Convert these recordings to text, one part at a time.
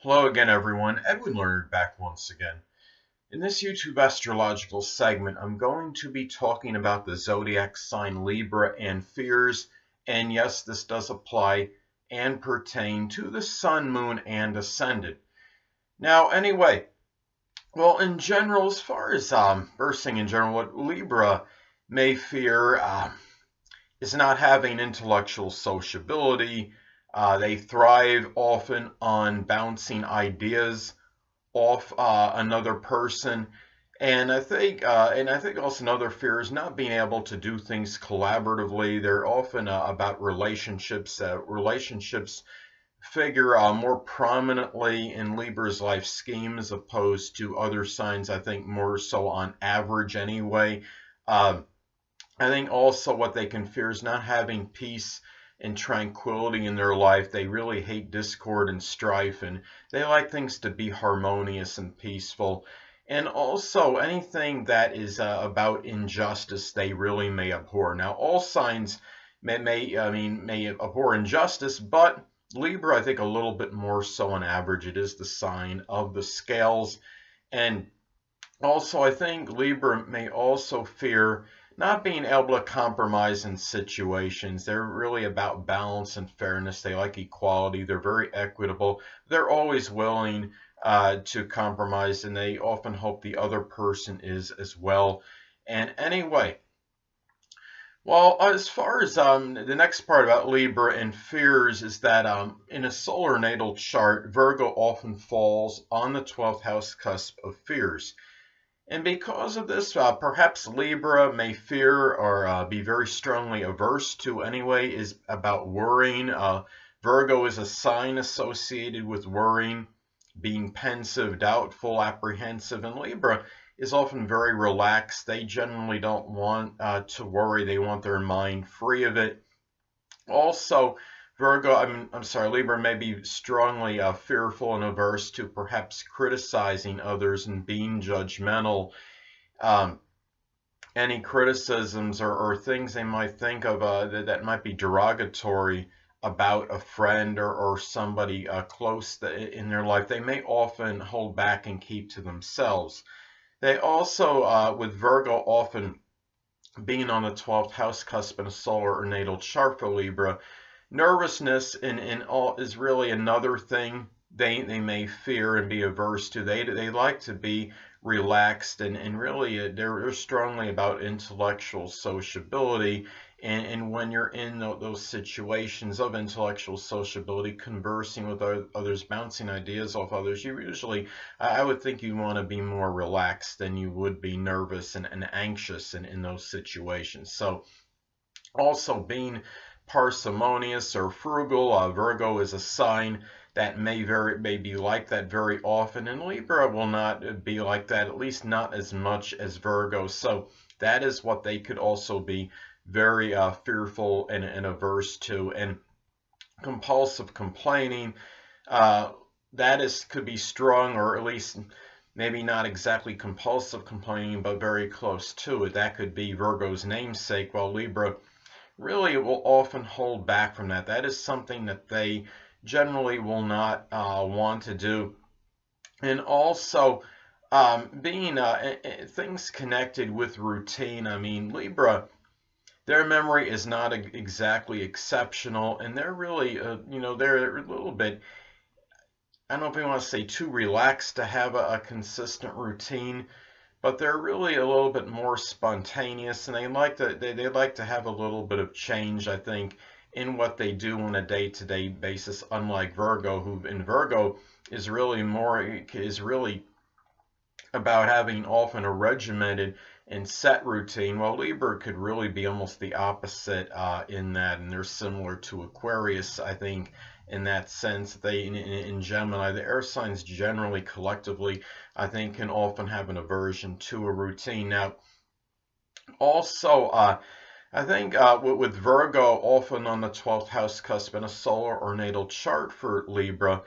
Hello again, everyone. Edwin Learnard back once again. In this YouTube astrological segment, I'm going to be talking about the zodiac sign Libra and fears. And yes, this does apply and pertain to the sun, moon, and ascendant. Now, anyway, well, in general, as far as first thing in general, what Libra may fear is not having intellectual sociability. They thrive often on bouncing ideas off another person, and I think also another fear is not being able to do things collaboratively. They're often about relationships. Relationships figure more prominently in Libra's life scheme as opposed to other signs. I think more so on average anyway. I think also what they can fear is not having peace and tranquility in their life. They really hate discord and strife, and they like things to be harmonious and peaceful. And also anything that is about injustice, they really may abhor. Now, all signs may abhor injustice, but Libra, I think, a little bit more so on average. It is the sign of the scales, and also I think Libra may also fear not being able to compromise in situations. They're really about balance and fairness. They like equality. They're very equitable. They're always willing to compromise, and they often hope the other person is as well. And anyway, well, as far as the next part about Libra and fears is that in a solar natal chart, Virgo often falls on the 12th house cusp of fears. And because of this, perhaps Libra may fear or be very strongly averse to anyway, is about worrying. Virgo is a sign associated with worrying, being pensive, doubtful, apprehensive, and Libra is often very relaxed. They generally don't want to worry. They want their mind free of it. Also, Libra may be strongly fearful and averse to perhaps criticizing others and being judgmental. Any criticisms or things they might think of that might be derogatory about a friend or somebody close in their life, they may often hold back and keep to themselves. They also, with Virgo often being on the 12th house cusp in a solar or natal chart for Libra, nervousness in all is really another thing they may fear and be averse to. They like to be relaxed, and really they're strongly about intellectual sociability. And when you're in those situations of intellectual sociability, conversing with others, bouncing ideas off others, you usually, I would think you want to be more relaxed than you would be nervous and anxious in those situations. So also being parsimonious or frugal. Virgo is a sign that may be like that very often, and Libra will not be like that, at least not as much as Virgo. So that is what they could also be very fearful and averse to. And compulsive complaining, could be strong, or at least maybe not exactly compulsive complaining, but very close to it. That could be Virgo's namesake, while Libra really will often hold back from that. That is something that they generally will not want to do. And also being things connected with routine. I mean, Libra, their memory is not exactly exceptional, and they're really, they're a little bit, I don't know if we want to say too relaxed to have a consistent routine, but they're really a little bit more spontaneous, and they like to have a little bit of change, I think, in what they do on a day-to-day basis. Unlike Virgo, who in Virgo is really about having often a regimented and set routine, while Libra could really be almost the opposite in that, and they're similar to Aquarius, I think, in that sense. They in Gemini, the air signs generally collectively, I think, can often have an aversion to a routine. Now, also, I think with Virgo often on the 12th house cusp in a solar or natal chart for Libra,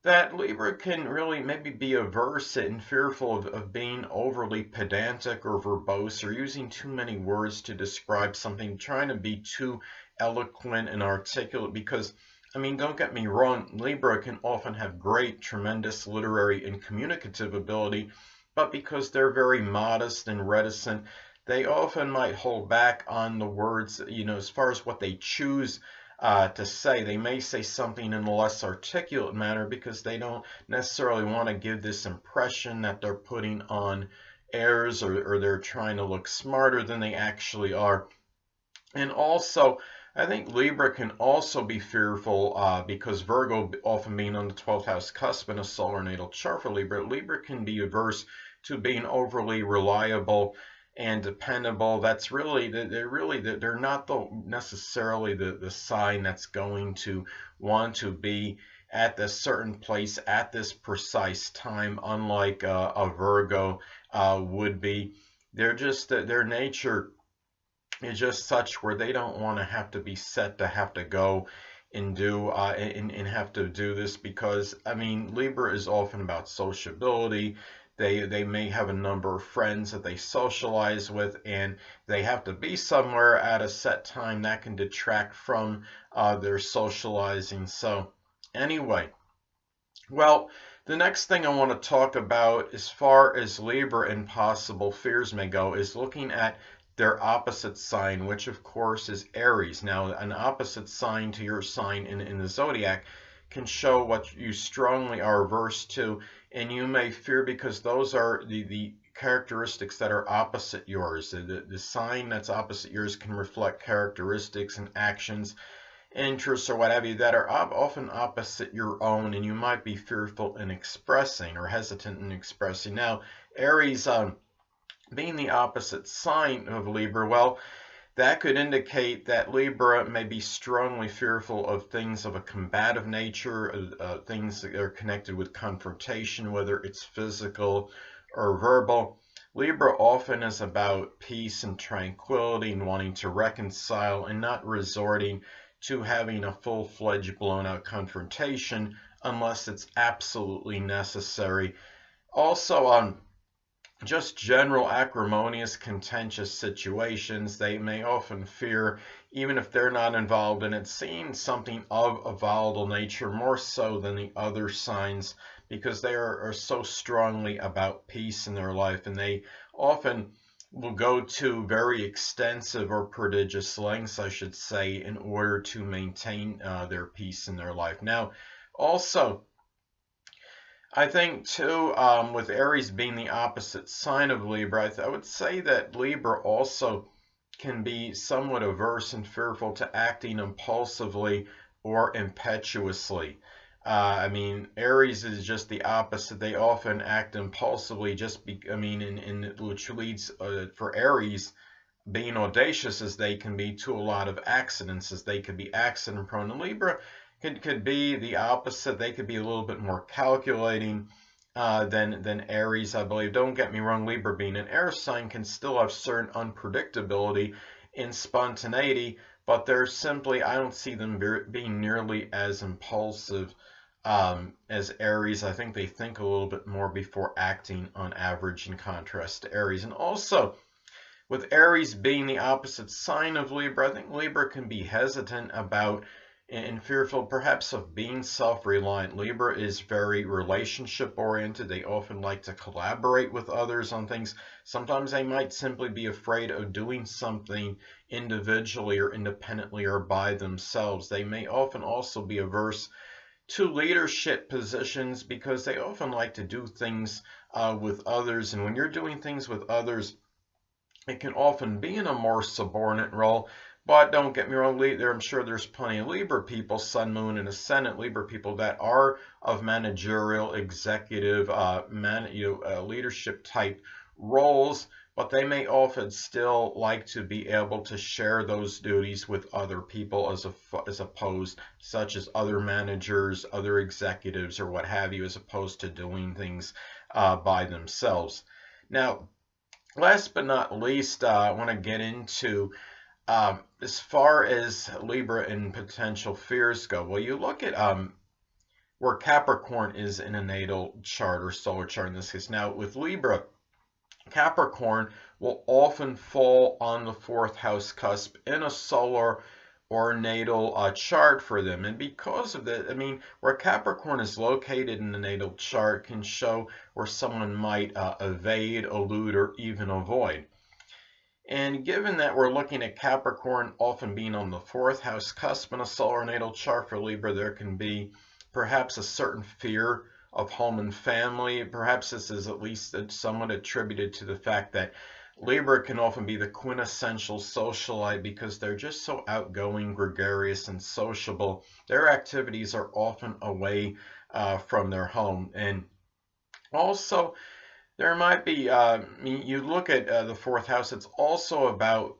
that Libra can really maybe be averse and fearful of being overly pedantic or verbose, or using too many words to describe something, trying to be too eloquent and articulate, because I mean, don't get me wrong, Libra can often have great, tremendous literary and communicative ability, but because they're very modest and reticent, they often might hold back on the words, as far as what they choose to say. They may say something in a less articulate manner because they don't necessarily want to give this impression that they're putting on airs, or they're trying to look smarter than they actually are. And also, I think Libra can also be fearful because Virgo, often being on the 12th house cusp in a solar natal chart for Libra, Libra can be averse to being overly reliable and dependable. That's really, they're not necessarily the sign that's going to want to be at this certain place at this precise time, unlike a Virgo would be. They're just, their nature is just such where they don't want to have to be set to have to go and do and have to do this, because I mean, Libra is often about sociability. They may have a number of friends that they socialize with, and they have to be somewhere at a set time. That can detract from their socializing. So anyway, well, the next thing I want to talk about as far as Libra and possible fears may go is looking at their opposite sign, which of course is Aries. Now, an opposite sign to your sign in the zodiac can show what you strongly are averse to, and you may fear because those are the characteristics that are opposite yours. The sign that's opposite yours can reflect characteristics and actions, interests, or what have you, that are often opposite your own, and you might be fearful in expressing or hesitant in expressing. Now, Aries, being the opposite sign of Libra, well, that could indicate that Libra may be strongly fearful of things of a combative nature, things that are connected with confrontation, whether it's physical or verbal. Libra often is about peace and tranquility and wanting to reconcile and not resorting to having a full-fledged blown-out confrontation unless it's absolutely necessary. Also, just general acrimonious, contentious situations. They may often fear, even if they're not involved in it, seeing something of a volatile nature more so than the other signs, because they are so strongly about peace in their life, and they often will go to very extensive or prodigious lengths, I should say, in order to maintain their peace in their life. Now, also, I think too, with Aries being the opposite sign of Libra, I would say that Libra also can be somewhat averse and fearful to acting impulsively or impetuously. I mean, Aries is just the opposite. They often act impulsively, which leads for Aries, being audacious as they can be, to a lot of accidents, as they could be accident prone. And Libra could be the opposite. They could be a little bit more calculating than Aries, I believe. Don't get me wrong, Libra being an air sign can still have certain unpredictability and spontaneity, but they're simply, I don't see them being nearly as impulsive as Aries. I think they think a little bit more before acting on average, in contrast to Aries. And also, with Aries being the opposite sign of Libra, I think Libra can be hesitant about and fearful perhaps of being self-reliant. Libra is very relationship-oriented. They often like to collaborate with others on things. Sometimes they might simply be afraid of doing something individually or independently or by themselves. They may often also be averse to leadership positions because they often like to do things with others. And when you're doing things with others, it can often be in a more subordinate role. But don't get me wrong, I'm sure there's plenty of Libra people, Sun, Moon, and Ascendant Libra people that are of managerial, executive, leadership type roles, but they may often still like to be able to share those duties with other people as opposed, such as other managers, other executives, or what have you, as opposed to doing things by themselves. Now, last but not least, I want to get into as far as Libra and potential fears go. Well, you look at where Capricorn is in a natal chart or solar chart in this case. Now, with Libra, Capricorn will often fall on the 4th house cusp in a solar or natal chart for them. And because of that, I mean, where Capricorn is located in the natal chart can show where someone might evade, elude, or even avoid. And given that we're looking at Capricorn often being on the 4th house cusp in a solar natal chart for Libra, there can be perhaps a certain fear of home and family. Perhaps this is at least somewhat attributed to the fact that Libra can often be the quintessential socialite because they're just so outgoing, gregarious, and sociable. Their activities are often away from their home. And also, there might be, you look at the 4th house, it's also about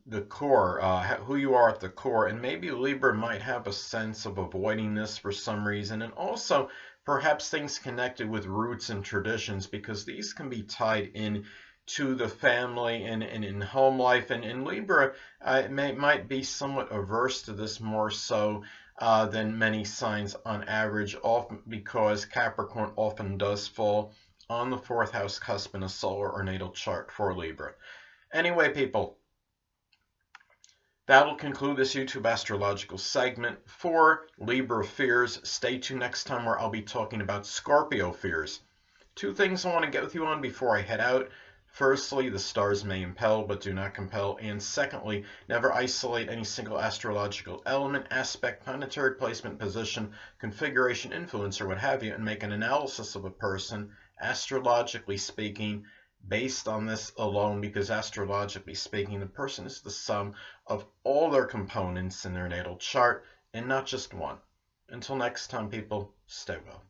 the core, who you are at the core. And maybe Libra might have a sense of avoiding this for some reason. And also, perhaps things connected with roots and traditions, because these can be tied in to the family and in home life. And Libra might be somewhat averse to this more so than many signs on average, often because Capricorn often does fall on the 4th house cusp in a solar or natal chart for Libra. Anyway, people, that'll conclude this YouTube astrological segment for Libra fears. Stay tuned next time where I'll be talking about Scorpio fears. 2 things I want to get with you on before I head out. Firstly, the stars may impel but do not compel. And secondly, never isolate any single astrological element, aspect, planetary placement, position, configuration, influence, or what have you, and make an analysis of a person, astrologically speaking, based on this alone, because astrologically speaking, the person is the sum of all their components in their natal chart and not just one. Until next time, people, stay well.